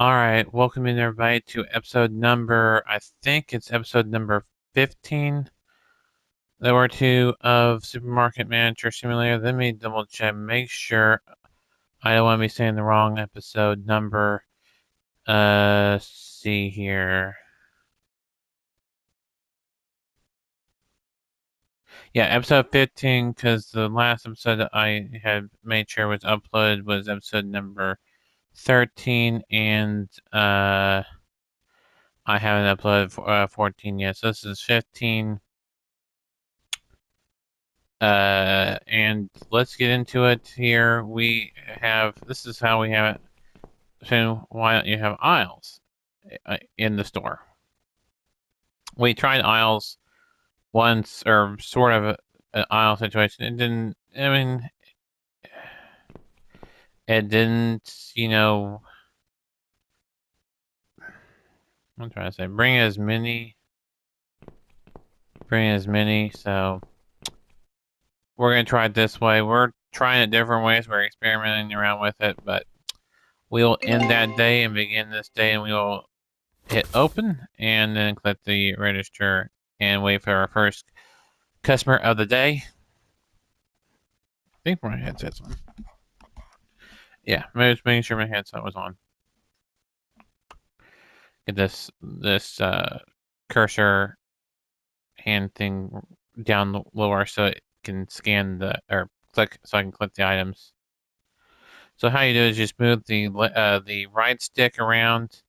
Alright, welcome in everybody to episode number, I think it's episode number 15. There were two of Supermarket Manager Simulator. Let me double check, make sure I don't want to be saying the wrong episode number. See here. Yeah, episode 15, because the last episode that I had made sure was uploaded was episode number 13, and, I haven't uploaded 14 yet, so this is 15. And let's get into it here. This is how we have it. So why don't you have aisles in the store? We tried aisles once, or sort of an aisle situation. It didn't, I'm trying to say, bring as many, so we're going to try it this way. We're trying it different ways. We're experimenting around with it, but we'll end that day and begin this day, and we will hit open and then click the register and wait for our first customer of the day. I think my headset's on. Yeah, I was making sure my headset was on. Get this cursor hand thing down lower so it can scan or click, so I can click the items. So how you do is just move the right stick around,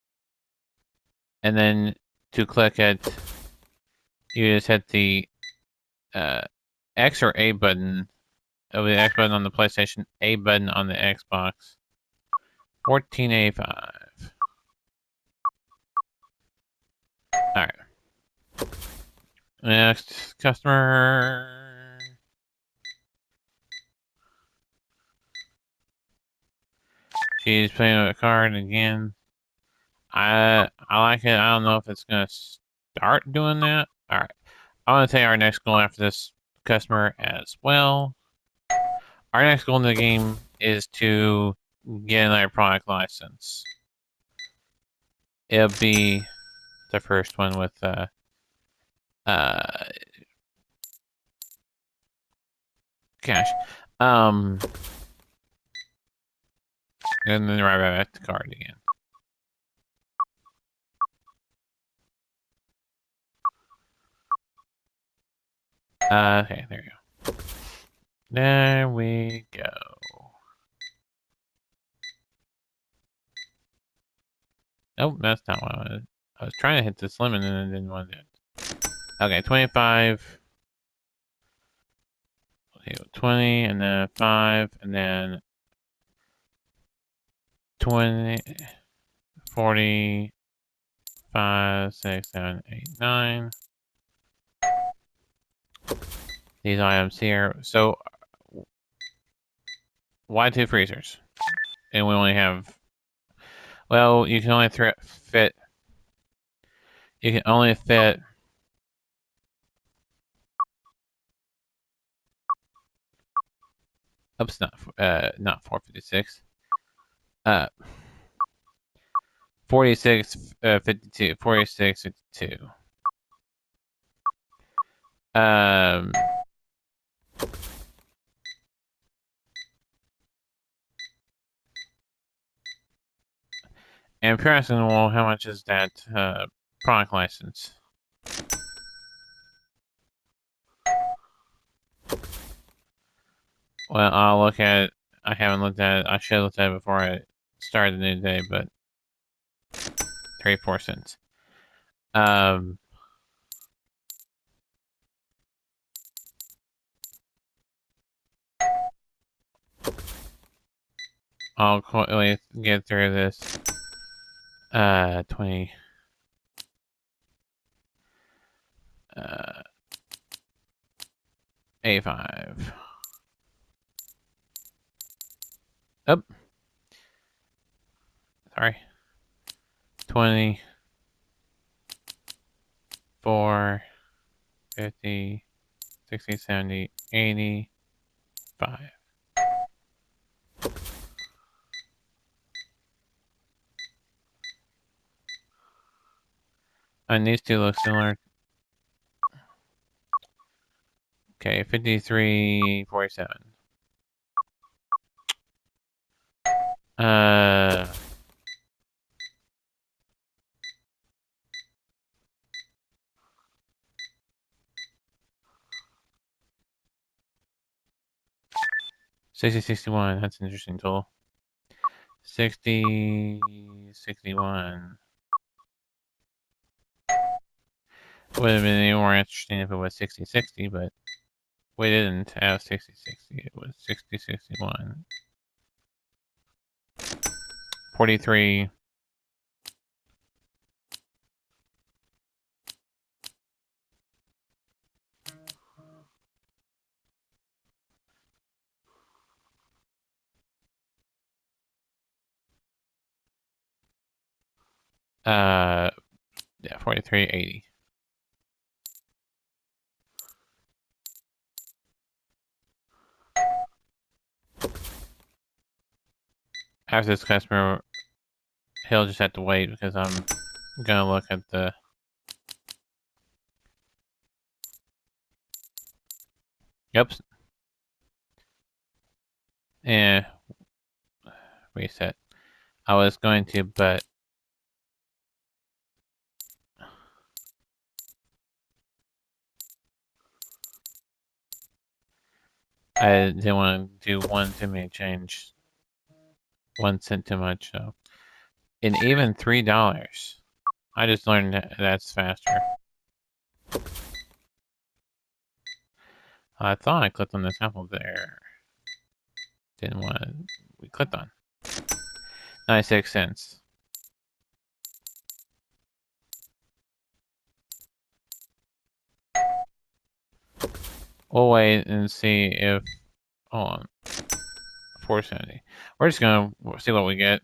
and then to click it, you just hit the X or A button. It'll be the X button on the PlayStation, A button on the Xbox. 1485. Alright. Next customer. She's playing with a card again. I like it. I don't know if it's gonna start doing that. Alright. I want to take our next goal after this customer as well. Our next goal in the game is to get another product license. It'll be the first one with cash. And then right back to card again. Okay, there you go. There we go. Oh, that's not what I wanted. I was trying to hit this lemon and I didn't want to do it. Okay, 25. Okay, 20, and then 5, and then 20, 40, 5, 6, 7, 8, 9. These items here. So, why two freezers? And we only have... Well, you can only fit... You can only fit... Oops, not 456. 46, 52, 46, 52. And pricing, well, how much is that product license? Well, I'll look at it. I haven't looked at it. I should have looked at it before I started the new day, but 34 cents. I'll quickly get through this. 20. 85. Oh, sorry. 20. 4. 50. 60, 70, 85. And these two look similar. Okay, 53.47. 6061. That's an interesting tool. 6061. Would have been any more interesting if it was 6060, but we didn't have 6060. It was 6061. 43. Yeah, 43.80. After this customer, he'll just have to wait because I'm gonna look at the. Yep. Eh, reset. I was going to, but I didn't want to do one too many change. 1 cent too much, so. And even $3. I just learned that that's faster. I thought I clicked on this apple there. Didn't want to. We clicked on 96 cents. We'll wait and see if. Hold on. 470. We're just gonna see what we get.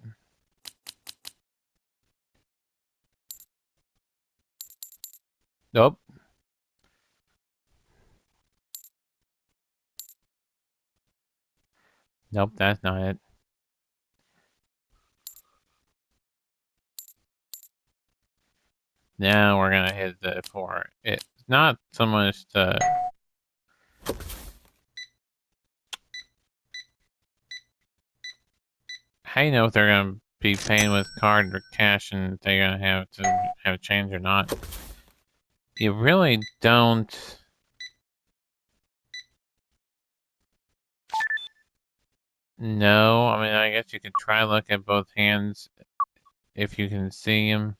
Nope. Nope, that's not it. Now we're gonna hit the 4. It's not so much the. How you know if they're gonna be paying with card or cash and they're gonna have to have change or not? You really don't. No, I mean, I guess you could try look at both hands if you can see them.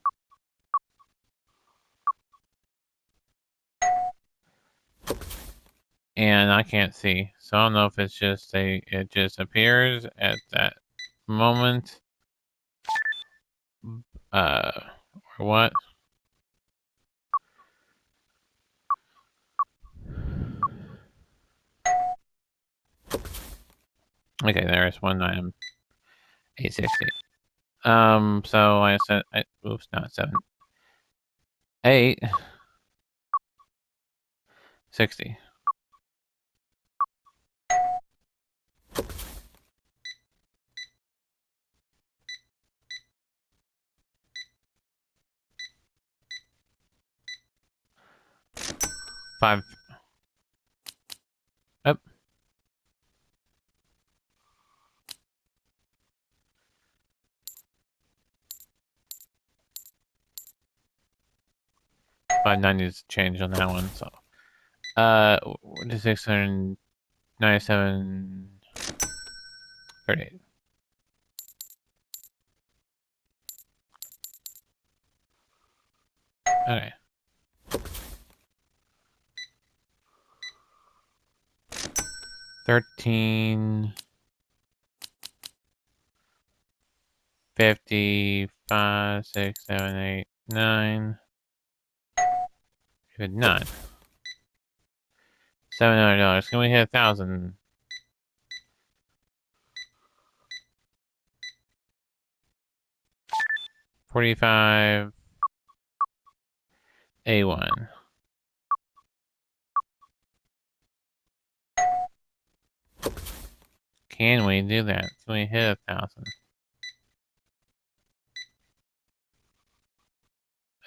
And I can't see, so I don't know if it's just it just appears at that moment, or what. Okay, there's one item, 860. So I said, oops, not 7, 860. Five. Up. 590 is changed on that one. So, to 697.38. Okay. 13. 50, 5, 6, 7, 8, 9. Good, 9. $700. Can we hit 1,000? $45. A1. Can we do that? Can we hit 1,000?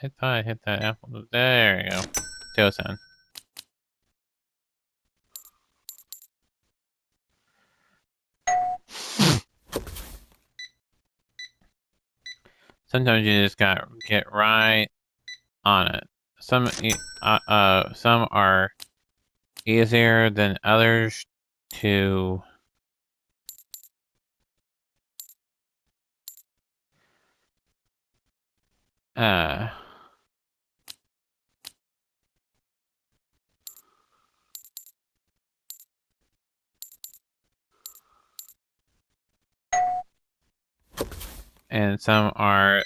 I thought I hit that apple. There you go. Josen. Sometimes you just gotta get right on it. Some are easier than others to uh and some are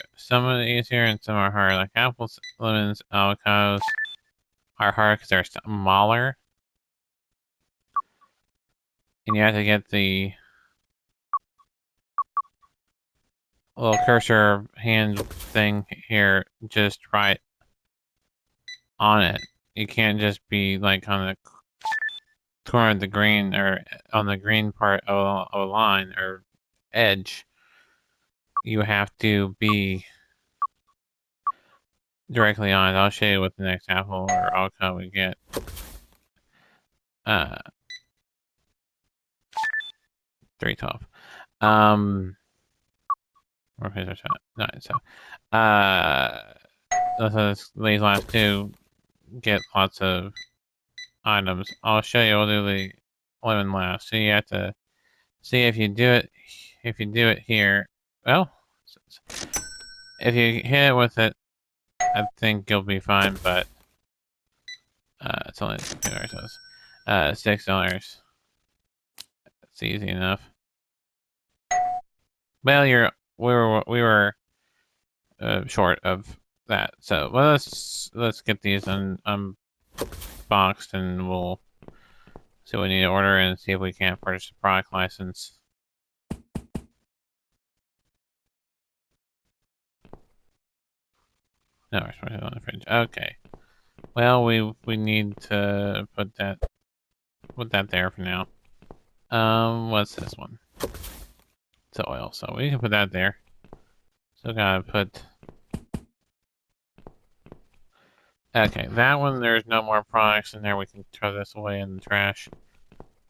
easier and some are harder. Like apples, lemons, avocados are hard because they're smaller, and you have to get the little cursor hand thing here just right on it. You can't just be like on the corner of the green or on the green part of a line or edge. You have to be directly on it. I'll show you what the next apple or avocado we get. 312. Or his or no, so these last two get lots of items. I'll show you. I'll do the lemon last. So you have to see if you do it. If you do it here, well, if you hit it with it, I think you'll be fine. But it's only $2. $6. It's easy enough. Well, we were short of that. So well, let's get these unboxed and we'll see what we need to order and see if we can't purchase a product license. No, we're supposed to on the fridge. Okay. Well, we need to put that there for now. What's this one? It's oil, so we can put that there. So gotta put. Okay, that one. There's no more products in there. We can throw this away in the trash.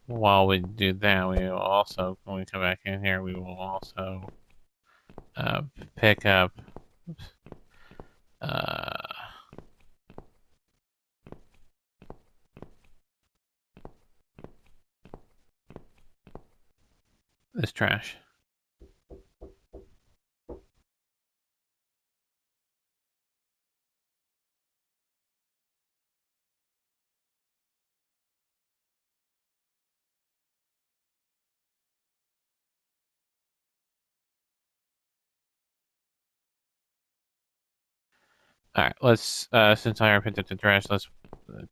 While we do that, we will also, when we come back in here, we will also pick up this trash. All right, let's since I already picked up the trash, let's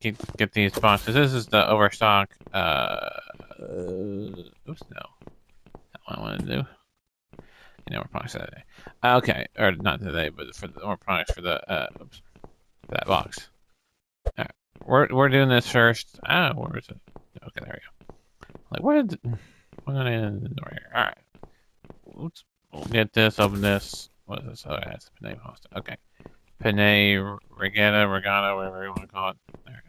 get these boxes. This is the overstock. Oops, no, that's what I want to do. More products today. Okay, or not today, but for the more products for the oops, for that box. All right, we're doing this first. Ah, where is it? Okay, there we go. Like where did we're gonna end the door here? All right, oops. We'll get this. Open this. What is this? Oh, that's Panay pasta. Okay, Panay regatta, whatever you want to call it. There.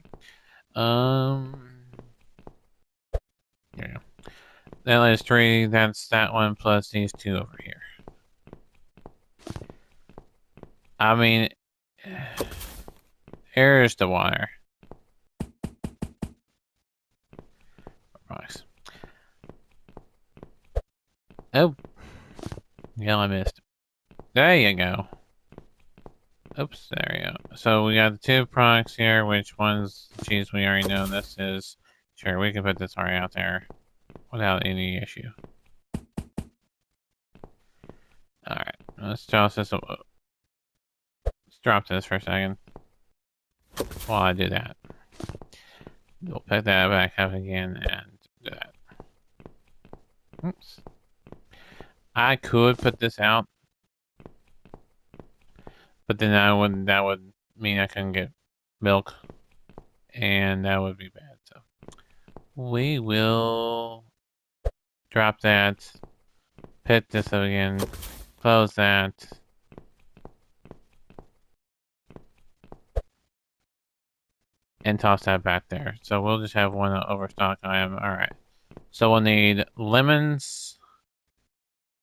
There you go. That is 3. That's that one plus these 2 over here. I mean, here's the wire. Nice. Oh. Yeah, I missed. There you go. Oops, there you go. So we got the 2 products here. Which one's the cheese we already know this is? Sure, we can put this already out there without any issue. Alright, let's toss this. Let's drop this for a second while I do that. We'll pick that back up again and do that. Oops. I could put this out, but then that would mean I couldn't get milk, and that would be bad. So we will drop that, pick this up again, close that. and toss that back there. So we'll just have one overstock item. All right. So we'll need lemons,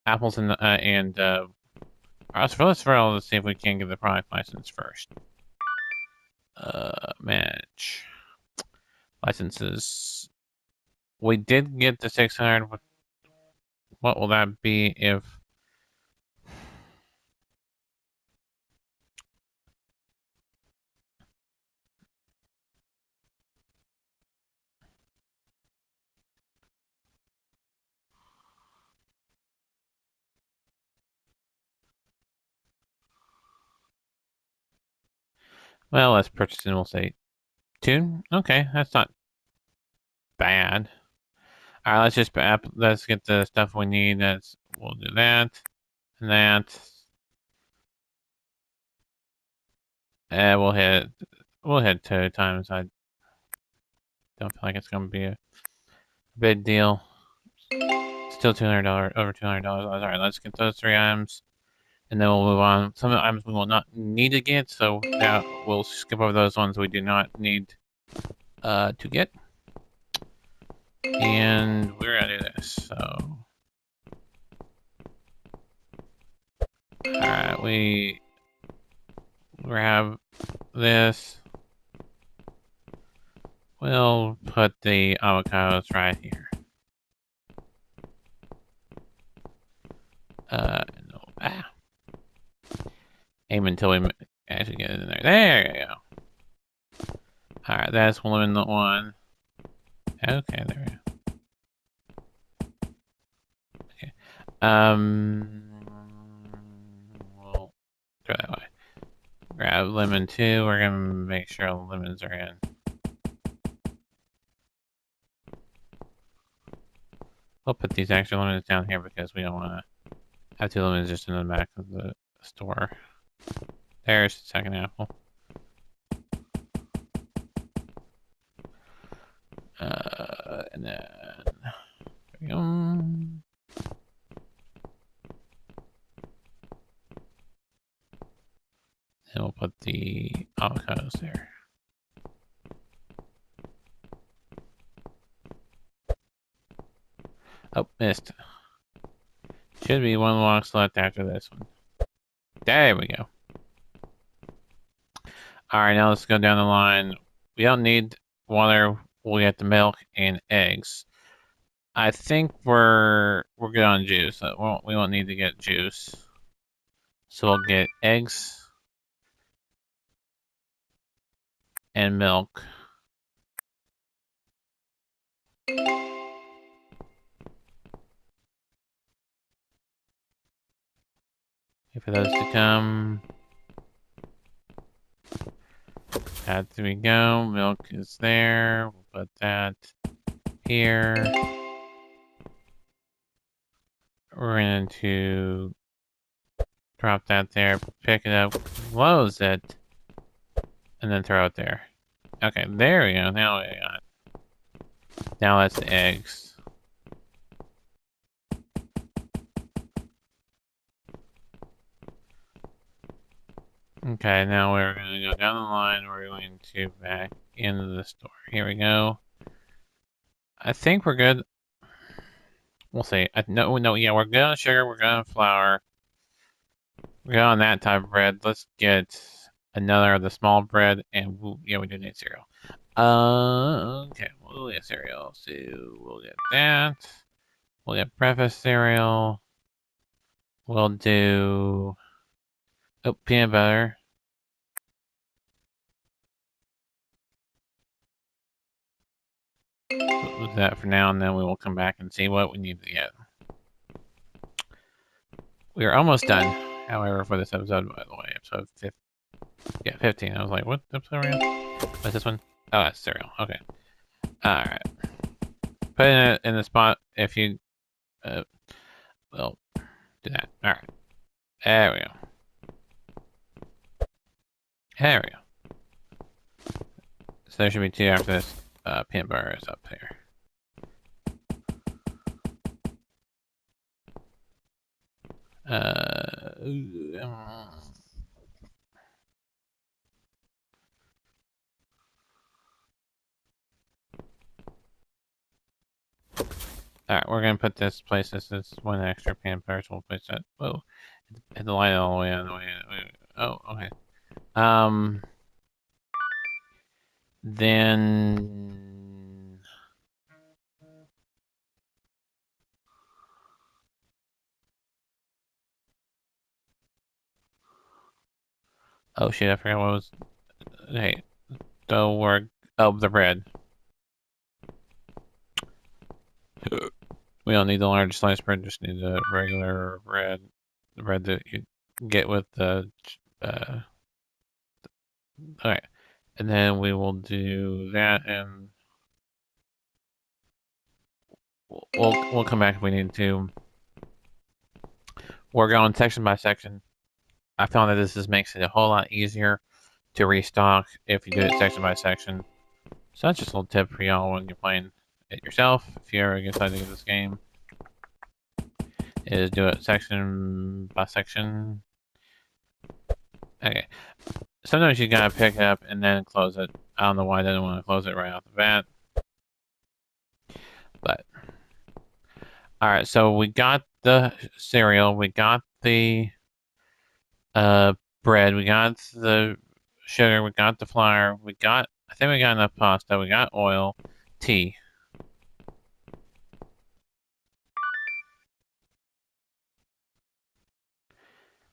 apples, and let's see if we can get the product license first. Manage licenses. We did get the 600. What will that be if? Well, let's purchase and we'll say 2. Okay, that's not bad. All right, let's get the stuff we need. We'll do that and that. And we'll hit 2 times. I don't feel like it's gonna be a big deal. Still $200, over $200. All right, let's get those 3 items, and then we'll move on. Some of the items we will not need to get, so now we'll skip over those ones we do not need to get. And we're gonna do this. So, all right, we grab this. We'll put the avocados right here. No, aim until we actually get it in there. There you go. All right, that's lemon 1. Okay, there we go. Okay. We'll go that way. Grab lemon 2. We're gonna make sure all the lemons are in. We'll put these extra lemons down here because we don't want to have 2 lemons just in the back of the store. There's the second apple. And then there we go. And we'll put the avocados there. Oh, missed. Should be 1 box left after this one. There we go. Alright, now let's go down the line. We don't need water. We'll get the milk and eggs. I think we're good on juice. We won't need to get juice. So we'll get eggs and milk. Wait for those to come. There we go. Milk is there. We'll put that here. We're going to drop that there, pick it up, close it, and then throw it there. Okay, there we go. Now that's the eggs. Okay, now we're going to go down the line. We're going to back into the store. Here we go. I think we're good. We'll see. No, yeah, we're good on sugar. We're good on flour. We're good on that type of bread. Let's get another of the small bread, and yeah, we do need cereal. Okay, we'll get cereal. So we'll get that. We'll get breakfast cereal. We'll do peanut butter. We'll do that for now, and then we will come back and see what we need to get. We are almost done, however, for this episode, by the way. Episode 15. Yeah, 15. I was like, what episode are we on? What's this one? Oh, that's cereal. Okay. Alright. Put it in the spot if you... We'll do that. Alright. There we go. There we go. So there should be 2 after this. Peanut butter is up here. Alright, we're gonna put this place. This is one extra pan first. We'll place that. Whoa. Hit the light all the way on the way. Oh, okay. Then. Oh shit, I forgot what was. Hey, the word. Oh, the bread. We don't need the large sliced bread, just need the regular bread. The bread that you get with the. Alright. And then we will do that, and we'll come back if we need to. We're going section by section. I found that this just makes it a whole lot easier to restock if you do it section by section. So that's just a little tip for y'all when you're playing it yourself. If you ever decide to get this game, is do it section by section. Okay. Sometimes you gotta pick it up and then close it. I don't know why I didn't want to close it right off the bat. But alright, so we got the cereal, we got the bread, we got the sugar, we got the flour, I think we got enough pasta, we got oil, tea.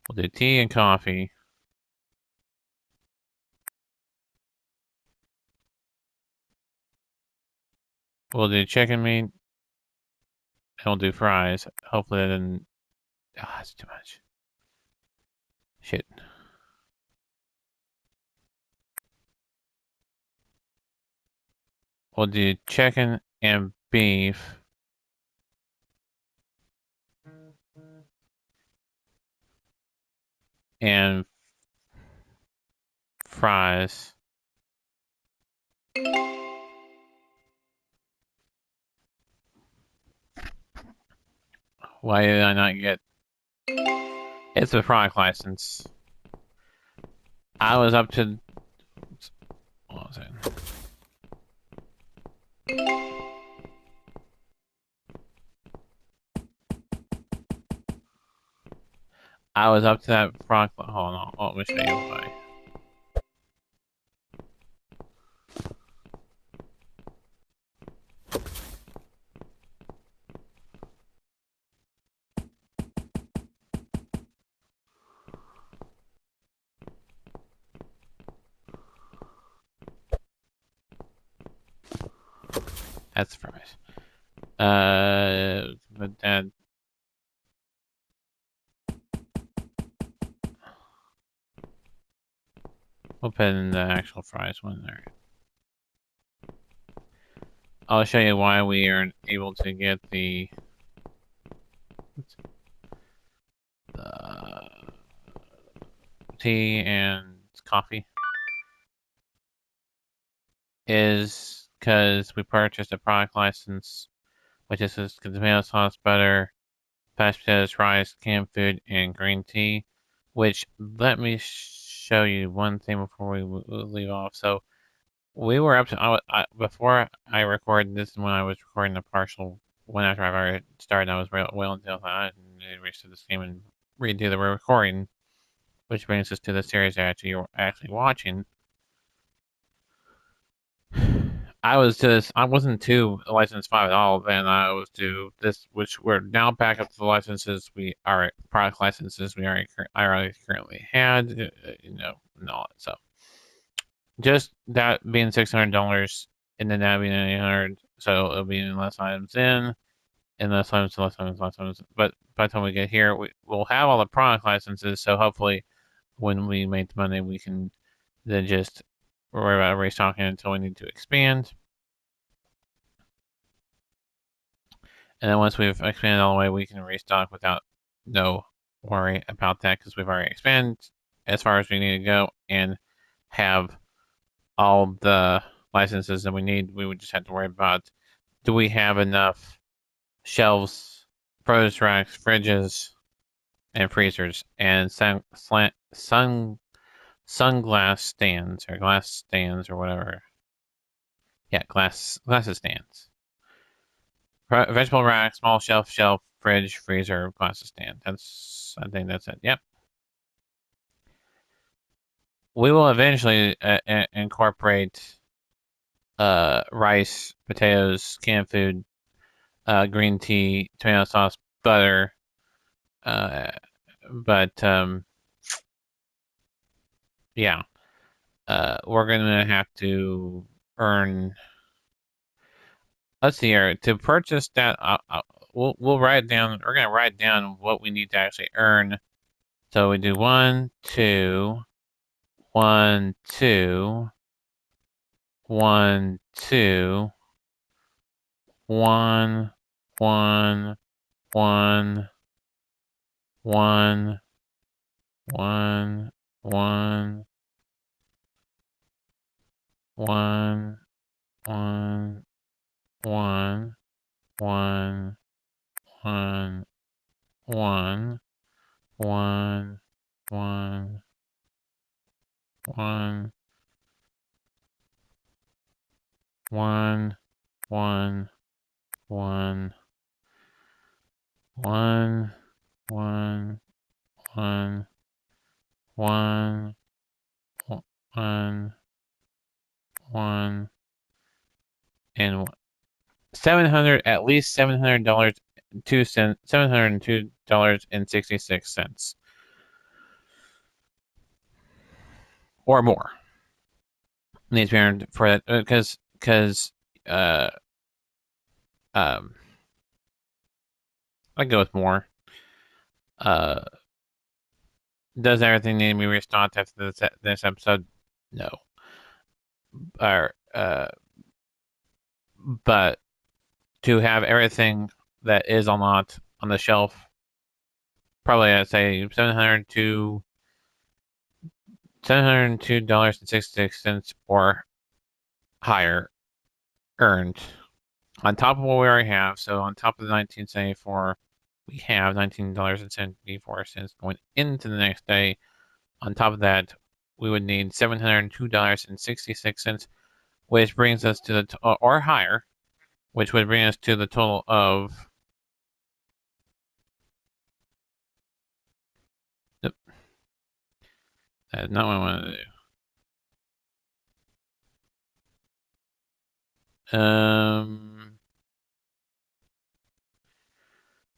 We'll do tea and coffee. We'll do chicken meat. And we'll do fries. Hopefully that didn't... Ah, that's too much. Shit. We'll do chicken and beef. And fries. Why did I not get... It's a product license. I was up to... What was it? I was up to that product... Hold on. Let me show you why. That's fries. But then... We'll put in the actual fries one there. I'll show you why we aren't able to get the tea and coffee. Is because we purchased a product license, which is tomato sauce, butter, mashed potatoes, rice, canned food, and green tea. Which, let me show you one thing before we leave off. So we were up to before I recorded this, and when I was recording the partial one after I've already started, I was well until I need to restart this game and redo the recording, which brings us to the series that you're actually watching. I wasn't to license 5 at all. Then I was to this, which we're now back up to the licenses product licenses we already currently had, and all that. So just that being $600, and then that being 800, so it'll be less items in, and less items, less items, less items. But by the time we get here, we'll have all the product licenses. So hopefully, when we make the money, we can then just worry about restocking until we need to expand. And then once we've expanded all the way, we can restock without no worry about that because we've already expanded as far as we need to go and have all the licenses that we need. We would just have to worry about, do we have enough shelves, produce racks, fridges, and freezers, and sunglass stands or glass stands or whatever. Yeah, glasses stands. Vegetable rack, small shelf, fridge, freezer, glasses stand. I think that's it. Yep. We will eventually incorporate rice, potatoes, canned food, green tea, tomato sauce, butter. Uh, but yeah, we're gonna have to earn. Let's see here. To purchase that, we'll write down. We're gonna write down what we need to actually earn. So we do 1, 2, 1, 2, 1, 2, 1, 1, 1, 1, 1, 1, 1, 1, 1, 1, 1, 1, 1, 1, 1, 1, 1, 1, 1, 1, 1, 1, 1, 1, and 700, at least $700, $702.66 or more needs to be earned for that because uh um I go with more. Uh, does everything need to be restocked after this episode? No. Or but to have everything that is unlocked on the shelf, probably I'd say $702.66 or higher earned on top of what we already have. So on top of the 1974, we have $19.74 going into the next day. On top of that, we would need $702.66, which brings us to the or higher, which would bring us to the total of. Yep, that is not what I wanted to do.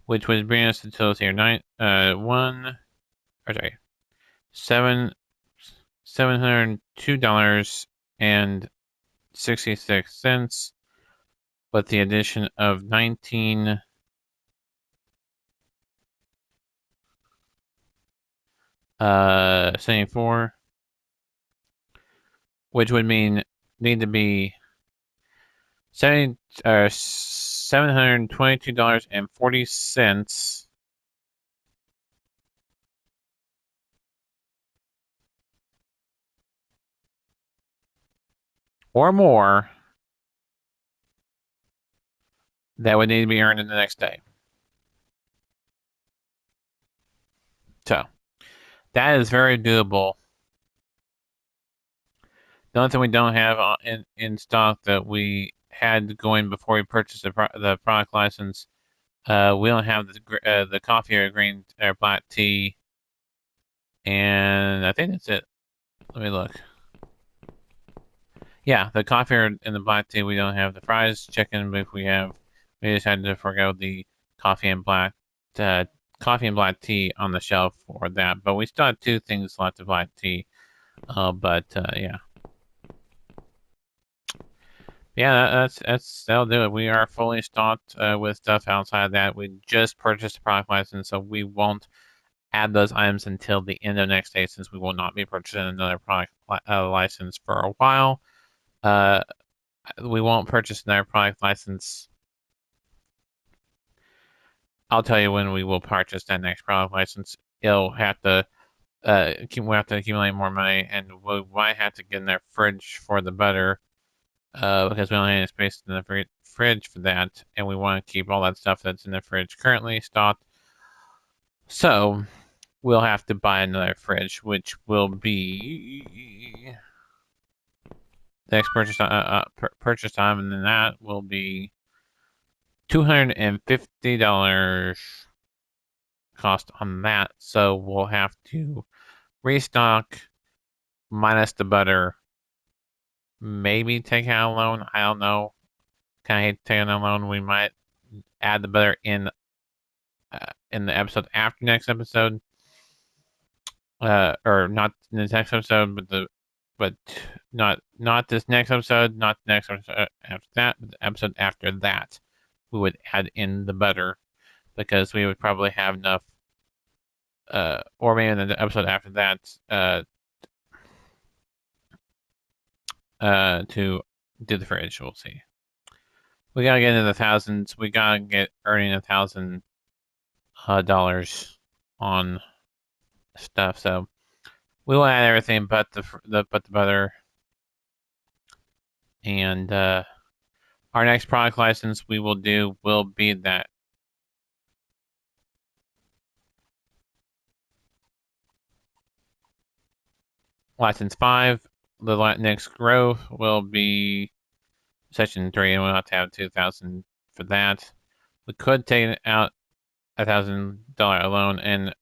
Which would bring us to totals here. $702.66 with the addition of 1974, which would mean need to be $722.40 or more that would need to be earned in the next day. So that is very doable. The only thing we don't have in stock that we had going before we purchased the product license, we don't have the coffee or green or black tea, and I think that's it. Let me look. Yeah, the coffee and the black tea we don't have. The fries, chicken, but we decided to forego the coffee and black uh, coffee and black tea on the shelf for that. But we still have two things left of black tea. Yeah. Yeah, that'll do it. We are fully stocked with stuff outside of that. We just purchased a product license, so we won't add those items until the end of next day, since we will not be purchasing another product license for a while. We won't purchase another product license. I'll tell you when we will purchase that next product license. We'll have to accumulate more money, and we might have to get in their fridge for the butter. Because we don't have any space in the fridge for that, and we want to keep all that stuff that's in the fridge currently stocked. So we'll have to buy another fridge, which will be the next purchase time, and then that will be $250 cost on that, so we'll have to restock minus the butter. Maybe take out a loan. I don't know. Kind of hate taking out a loan. We might add the butter in the episode after next episode, or not in the next episode, but not this next episode, not the next episode after that, but the episode after that, we would add in the butter because we would probably have enough, or maybe in the episode after that, to do the fridge. We'll see. We gotta get into the thousands. We gotta get earning $1,000 on stuff. So we will add everything but the butter. And our next product license we will do will be that license 5. The next growth will be section 3, and we'll have to have 2,000 for that. We could take out $1,000 loan and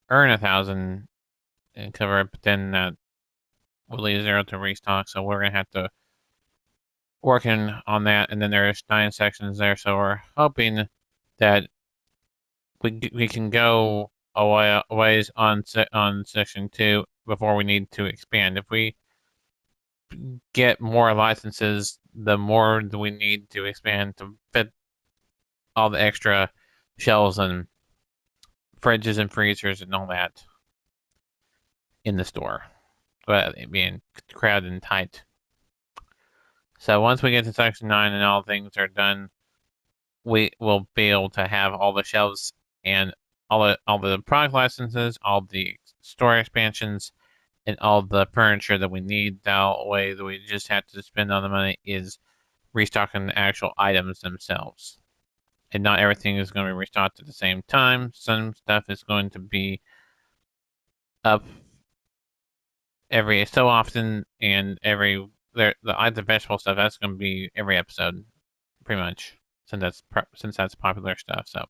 earn 1,000 and cover it, but then that will leave 0 to restock. So we're gonna have to working on that, and then there's 9 sections there. So we're hoping that we can go a ways on section 2 before we need to expand. If we get more licenses, the more we need to expand to fit all the extra shelves and fridges and freezers and all that in the store, but it being crowded and tight. So once we get to section 9 and all things are done, we will be able to have all the shelves and all the product licenses, all the store expansions, and all the furniture that we need. That way, that we just have to spend all the money is restocking the actual items themselves. And not everything is going to be restocked at the same time. Some stuff is going to be up every so often, and the vegetable stuff that's going to be every episode, pretty much, since that's popular stuff. So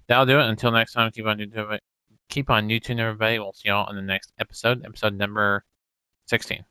that'll do it. Until next time, keep on YouTube, everybody. We'll see y'all in the next episode number 16.